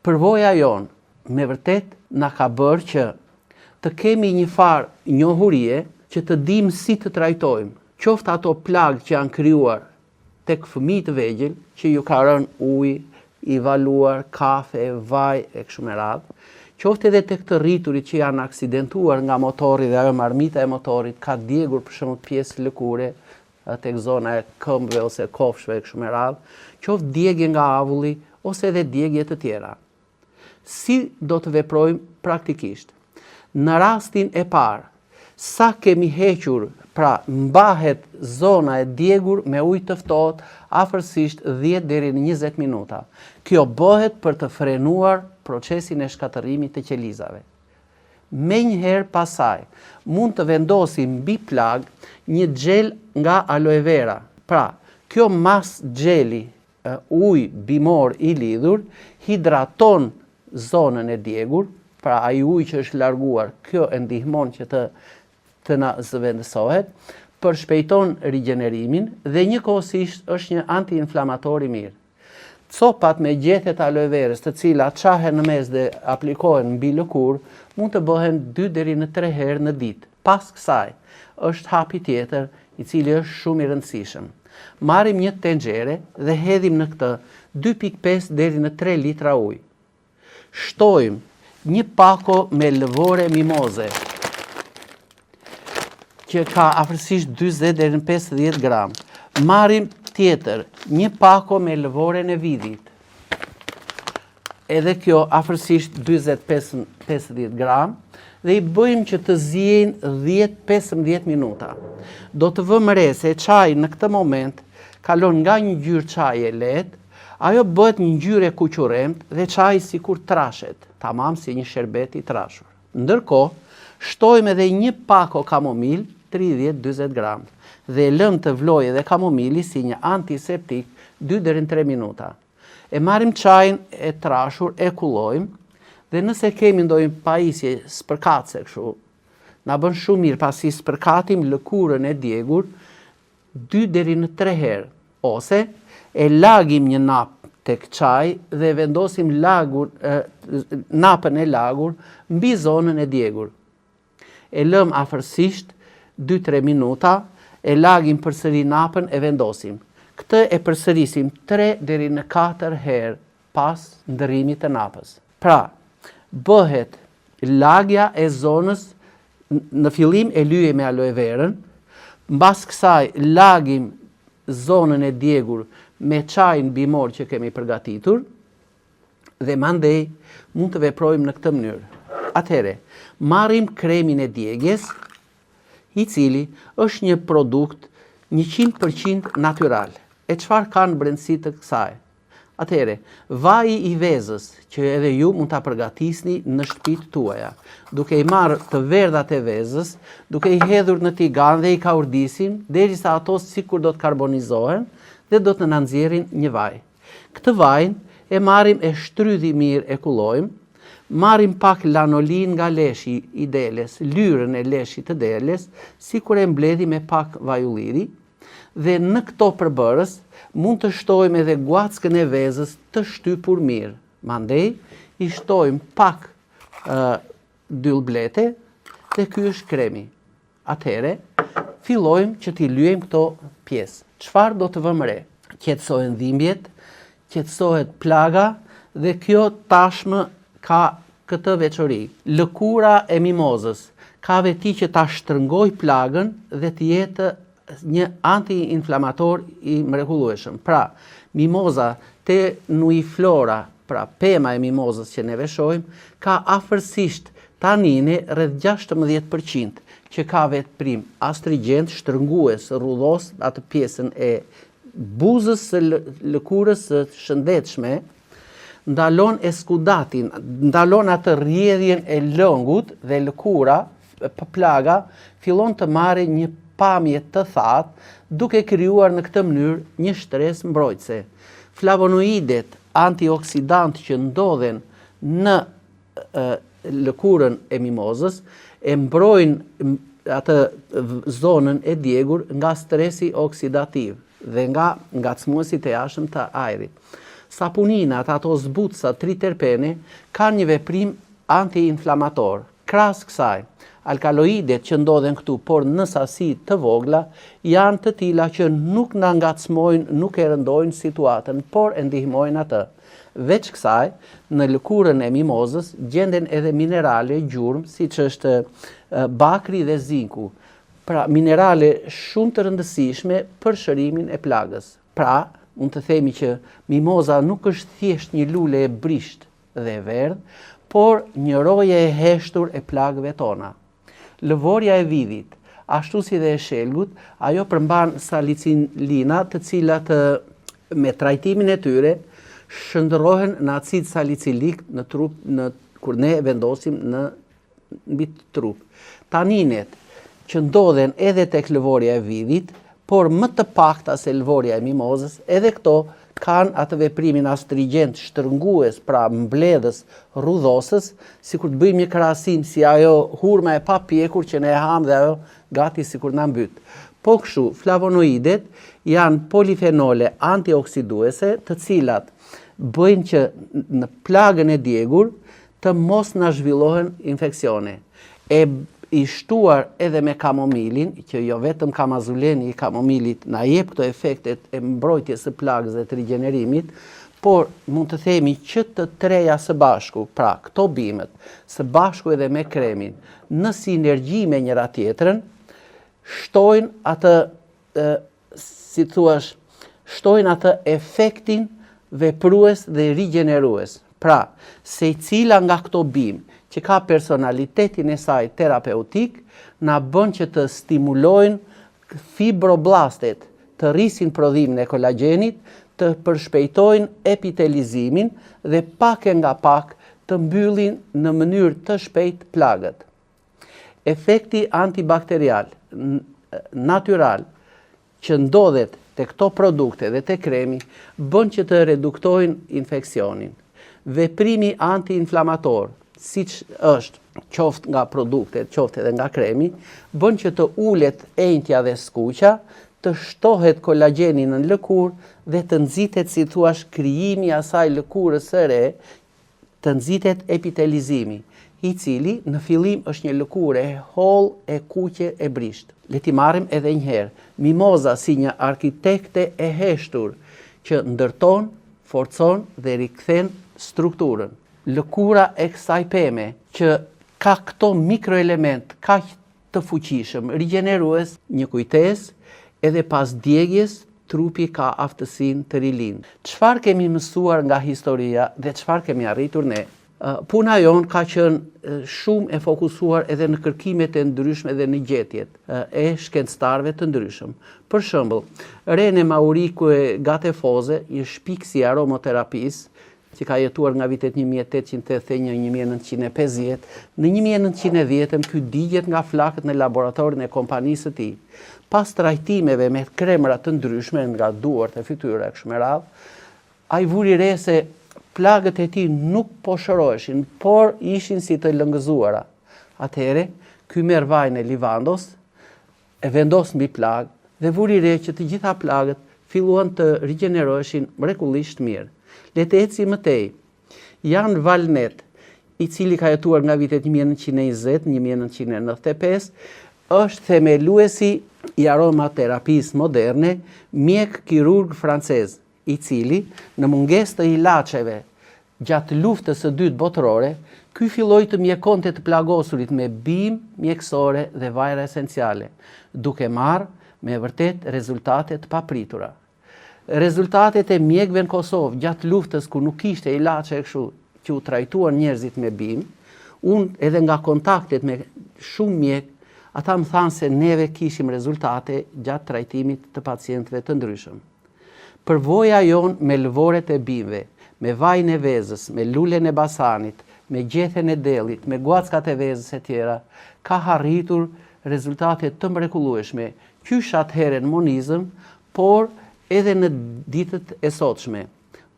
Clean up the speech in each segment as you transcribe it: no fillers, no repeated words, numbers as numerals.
përvoja jonë me vërtet na ka bërë që të kemi një farë njohurie që të dim si të trajtojmë, qoftë ato plagë që janë krijuar tek fëmijë të vegjël, që ju ka rënë ujë i valuar, kafe, vaj e kështu me radhë, qoftë edhe tek të rriturit që janë aksidentuar nga motori dhe ajo marmita e motorit ka djegur për shembull pjesë lëkure tek zona e këmbëve ose kofshëve e kështu me radhë, qoftë djegje nga avulli ose edhe djegje të tjera. Si do të veprojmë praktikisht? Në rastin e parë, sa kemi hequr, pra mbahet zona e djegur me ujë të ftohtë afërsisht 10 deri në 20 minuta. Kjo bëhet për të frenuar procesin e shkatërimit të qelizave. Menjëherë pasaj, mund të vendosim mbi plag një xhel nga aloe vera. Pra, kjo mas xheli, ujë bimor i lidhur, hidraton zonën e djegur, pra ai ujë që është larguar, kjo e ndihmon që të na zëvendësohet, përshpejton rigjenerimin dhe njëkohësisht është një antiinflamator i mirë. Copat me gjethet aloe verës, të cilat qahen në mes dhe aplikohen mbi lëkurë, mund të bëhen 2 deri në 3 herë në ditë. Pas kësaj, është hapi tjetër, i cili është shumë i rëndësishëm. Marrim një tenxhere dhe hedhim në këtë 2.5 deri në 3 litra ujë. Shtojmë një pako me lëvore mimoze, që ka afërsisht 40 deri në 50 gram. Marrim tjetër, një pako me lëvore në vidit. Edhe kjo afërsisht 20-50 gram dhe i bëjmë që të ziejnë 10-15 minuta. Do të vëmë re se çaji në këtë moment kalon nga një ngjyrë çaje lehtë, ajo bëhet një ngjyrë e kuqurremtë dhe çaji sikur trashet, tamam si një sherbet i trashur. Ndërkohë, shtojmë edhe një pako kamomil 30-40 gram dhe lëm të vlojë edhe kamomili si një antiseptik 2 deri në 3 minuta. E marrim çajin e trashur, e kullojmë dhe nëse kemi ndonjë pajisje spërkatëse kështu, na bën shumë mirë pasi spërkatim lëkurën e djegur 2 deri në 3 herë, ose e lagim një nap tek çaji dhe vendosim napën e lagur mbi zonën e djegur. E lëm afërsisht 2-3 minuta, e lagim përsëri napën e vendosim. Këtë e përsërisim 3 deri në 4 herë pas ndërrimit të napës. Pra, bëhet lagja e zonës, në fillim e lyejmë me aloe verën, mbas kësaj lagim zonën e djegur me çajin bimor që kemi përgatitur dhe mandej mund të veprojmë në këtë mënyrë. Atëherë, marrim kremin e djegjes, i cili është një produkt 100% natyral. E çfarë ka në brendësi të kësaj? Atëherë, vaji i vezës, që edhe ju mund ta përgatisni në shtëpitë tuaja, duke i marrë të verdhat e vezës, duke i hedhur në tigan dhe i kaurdisin, derisa ato sikur do të karbonizohen dhe do të na nxjerrin një vaj. Këtë vajin e marrim e shtrydhi mirë, e kullojmë, marrim pak lanolin nga leshi i deles, lyrën e leshit të deles, sikur e mbledhim me pak vaj ulliri, dhe në këto përbërës mund të shtojmë edhe guackën e vezës të shtypur mirë. Mandej i shtojmë pak dyllblete dhe ky është kremi. Atëherë, fillojmë që t'i lyejmë këto pjesë. Çfarë do të vëmë re? Qetësohen dhimbjet, qetësohet plaga dhe kjo tashmë ka këtë veçori. Lëkura e mimozës ka veti që ta shtrëngoj plagën dhe të jetë një antiinflamator i mrekullueshëm. Pra, mimoza te nuiflora, pra pema e mimozës që ne veshojmë, ka afërsisht tanine rreth 16%, që ka vetprim astringent, shtrëngues, rrudhos atë pjesën e buzës së lëkurës së shëndetshme, ndalon eskudatin, ndalon atë rrjedhjen e lëngut dhe lëkura, plaga fillon të marrë një pamje të thatë, duke krijuar në këtë mënyrë një shtresë mbrojtëse. Flavonoidet antioksidant që ndodhen në lëkurën e mimozës e mbrojnë atë zonën e djegur nga stresi oksidativ dhe nga ngacmuesit e jashtëm të ajrit. Sapuninat, ato zbutësa triterpene, kanë një veprim anti-inflamator. Krahas kësaj, alkaloidet që ndodhen këtu, por në sasi të vogla, janë të tilla që nuk na ngacmojnë, nuk e rëndojnë situatën, por e ndihmojnë atë. Veç kësaj, në lëkurën e mimozës gjenden edhe minerale gjurmë, siç është bakri dhe zinku. Pra, minerale shumë të rëndësishme për shërimin e plagës. Pra, mund të themi që mimoza nuk është thjesht një lule e brisht dhe e verdh, por një roje e heshtur e plagëve tona. Lëvorja e vidhit, ashtu si dhe e shelgut, ajo përmban salicilina, të cilat me trajtimin e tyre shndërrohen në acid salicilik në trup, kur ne vendosim në mbi trup. Taninet që ndodhen edhe tek lëvorja e vidhit, por më të pakta se lëvorja e mimozës, edhe këto kanë atë veprimin astrigent shtrëngues, pra mbledhës, rrudhosës, sikur të bëjmë një krahasim si ajo hurma e papjekur që ne e ham dhe ajo gati sikur na mbyt. Po kështu, flavonoidet janë polifenole antioksiduese, të cilat bëjnë që në plagën e djegur të mos na zhvillohen infeksione. I shtuar edhe me kamomilin, që jo vetëm kamazuleni i kamomilit na jep këto efektet e mbrojtjes së plagës dhe të rigjenerimit, por mund të themi që të treja së bashku, pra këto bimët, së bashku edhe me kremin, në sinergji me njëra tjetrën, shtojnë atë, si thuash, shtojnë atë efektin veprues dhe rigjenerues. Pra, secila nga këto bimë që ka personalitetin e saj terapeutik, na bën që të stimulojnë fibroblastet, të rrisin prodhimin e kolagjenit, të përshpejtojnë epitelizimin dhe pak e nga pak të mbyllin në mënyrë të shpejt plagët. Efekti antibakterial, natyral, që ndodhet te këto produkte dhe te kremi, bën që të reduktojnë infeksionin. Veprimi anti-inflamator, siç është qoftë nga produktet, qoftë edhe nga kremi, bën që të ulet enjtja dhe skuqa, të shtohet kolagjeni në lëkurë dhe të nxitet, si thuash, krijimi i asaj lëkurës së re, të nxitet epitelizimi, i cili në fillim është një lëkurë e hollë, e kuqe, e brisht. Le t'i marrim edhe një herë, mimoza si një arkitekte e heshtur që ndërton, forcon dhe rikthen strukturën. Lëkura e kësaj peme që ka këto mikroelement kaq të fuqishëm, rigjenerues, një kujtesë, edhe pas djegjes trupi ka aftësinë të rilind. Çfarë kemi mësuar nga historia dhe çfarë kemi arritur ne? Puna jonë ka qenë shumë e fokusuar edhe në kërkimet e ndryshme dhe në gjetjet e shkencëtarëve të ndryshëm. Për shembull, René Maurice Gattefossé, një shpikësi i aromoterapisë, që ka jetuar nga vitet 1881-1950, në 1910 ky digjet nga flakët në laboratorin e kompanisë së tij. Pas trajtimeve me kremra të ndryshme nga duart e fytyra e kështu me radhë, ai vuri re se plagët e tij nuk po shëroheshin, por ishin si të lëngëzuara. Atëherë, ky merr vajin e livandos, e vendos mbi plagë dhe vuri re që të gjitha plagët filluan të rigjeneroheshin mrekullisht mirë. Le të eci më tej. Jan Valnet, i cili ka jetuar nga vitet 1920-1995, është themeluesi i aromaterapisë moderne, mjek kirurg francez, i cili në mungesë të ilaçeve gjatë luftës së dytë botërore, ky filloi të mjekonte të plagosurit me bimë mjekësore dhe vajra esenciale, duke marrë me vërtet rezultate të papritura. Rezultatet e mjekëve në Kosovë gjatë luftës ku nuk kishte ilaçe kështu që u trajtuan njerëzit me bimë, unë edhe nga kontaktet me shumë mjek, ata më thanë se neve kishim rezultate gjatë trajtimit të pacientëve të ndryshëm. Përvoja jonë me lëvoret e bimëve, me vajin e vezës, me lulen e basanit, me gjethen e dellit, me guackat e vezës e tjera, ka arritur rezultate të mrekullueshme, qysh atëherë në monizëm, por edhe në ditët e sotshme.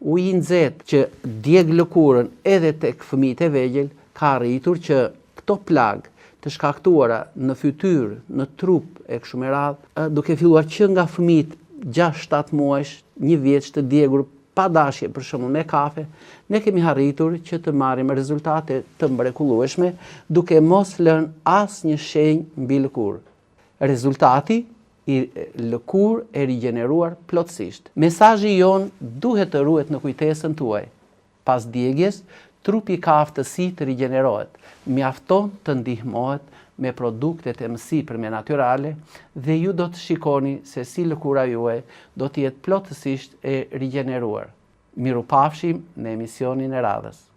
Uji i nxehtë që djeg lëkurën edhe tek fëmijët e vegjël ka arritur që këto plagë të shkaktuara në fytyrë, në trup e kështu me radhë, duke filluar që nga fëmijët 6-7 muajsh, 1 vjeç të djegur pa dashje për shembull me kafe, ne kemi arritur që të marrim rezultate të mrekullueshme duke mos lënë asnjë shenjë mbi lëkurë. Rezultati i lëkurë e rigjeneruar plotësisht. Mesazhi jon duhet të ruhet në kujtesën tuaj. Pas djegjes, trupi ka aftësi të rigjenerohet. Mjafton të ndihmohet me produktet e mësipërme natyrale dhe ju do të shikoni se si lëkura juaj do të jetë plotësisht e rigjeneruar. Mirupafshim në emisionin e radhës.